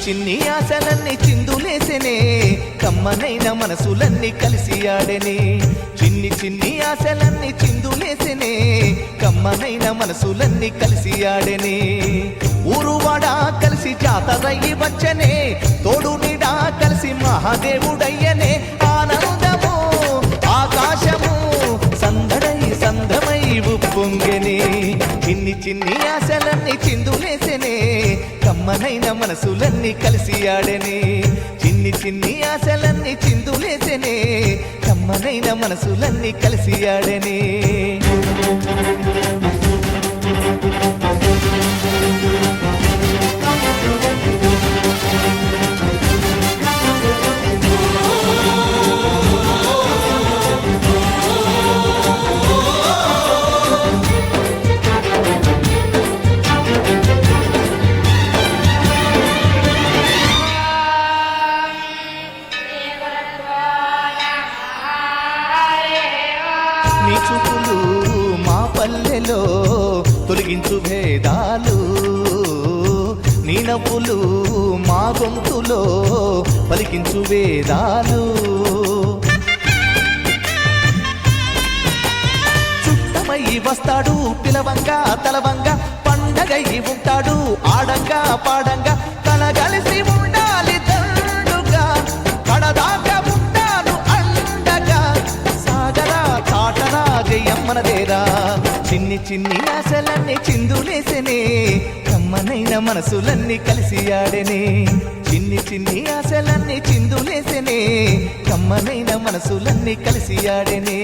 చిన్ని ఆశలన్నీ చిందులేసెనే కమ్మనైన మనసులన్నీ కలిసి ఆడెనే చిన్ని చిన్ని ఆశలన్నీ చిందులేసెనే కమ్మనైన మనసులన్నీ కలిసి ఆడెనే ఊరువాడ కలిసి జాతరయ్యి వచ్చనే తోడు నీడా కలిసి మహాదేవుడయ్యనే ఆనందము ఆకాశము సందడై సంద్రమై ఉప్పొంగెనే చిన్ని చిన్ని ఆశలన్నీ చిందులేసెనే కమ్మనైన మనసులన్నీ కలిసి ఆడెనే చిన్ని చిన్ని ఆశలన్నీ చిందులేసెనే కమ్మనైన మనసులన్నీ కలిసి ఆడెనే నీ చూపులు మా పల్లెలో తొలగించు భేదాలు నీ నవ్వులు మా గొంతులో పలికించు వేదాలు చుట్టమయ్యి వస్తాడు పిలవంగా తలవంగా పండగయ్యి ఉంటాడు ఆడంగా పాడంగా కలగలిసి ఉండాలి తండుగా కడదాకా ఉంటాను అండగా సాగరా చాటరా జయమ్మనదేరా చిన్ని చిన్ని ఆశలన్నీ చిందులేసెనే కమ్మనైన మనసులన్నీ కలిసి ఆడెనే చిన్ని చిన్ని ఆశలన్నీ చిందులేసెనే కమ్మనైన మనసులన్నీ కలిసి ఆడెనే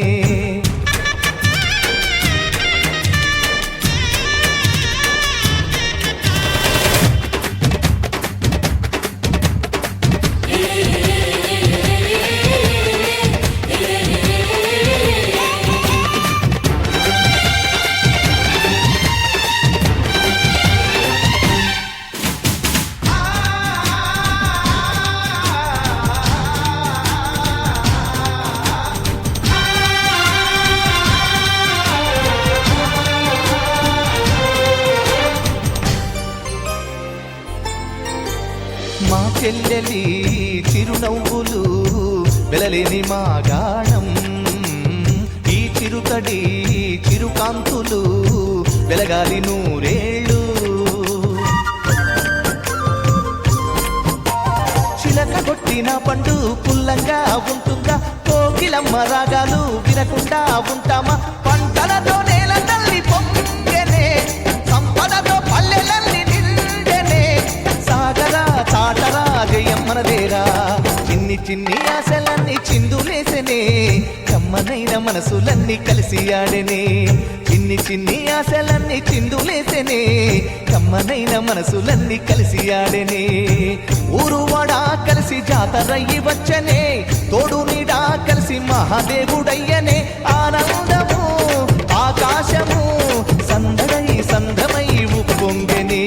మా చెల్లెలి చిరునవ్వులు వెలలేని మా గానం ఈ చిరుతడి చిరుకాంతులు వెలగాలి నూరేళ్ళు చిలక కొట్టిన పండు పుల్లంగా ఉంటుందా కోకిలమ్మ రాగాలు వినకుండా ఉంటామా పంటలతో నేల తల్లి పొంగెనే సంపదతో పల్లెలన్నీ నిండెనే సాగరా చాటరా జయమ్మనదేరా చిన్ని చిన్ని ఆశలన్నీ చిందులేసెనే కమ్మనైన మనసులన్నీ కలిసి ఆడెనే చిన్ని చిన్ని ఆశలన్నీ చిందులేసెనే కమ్మనైన మనసులన్నీ కలిసి ఆడెనే ఊరువాడ కలిసి జాతరయ్యి వచ్చనే తోడు నీడా కలిసి మహాదేవుడయ్యనే ఆనందము ఆకాశము సందడై సంద్రమై ఉప్పొంగెనే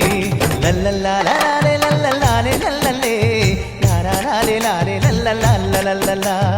లల్లల్లాలే లల్లల్లాలే లల్లలే లారే లల్లల్లాలే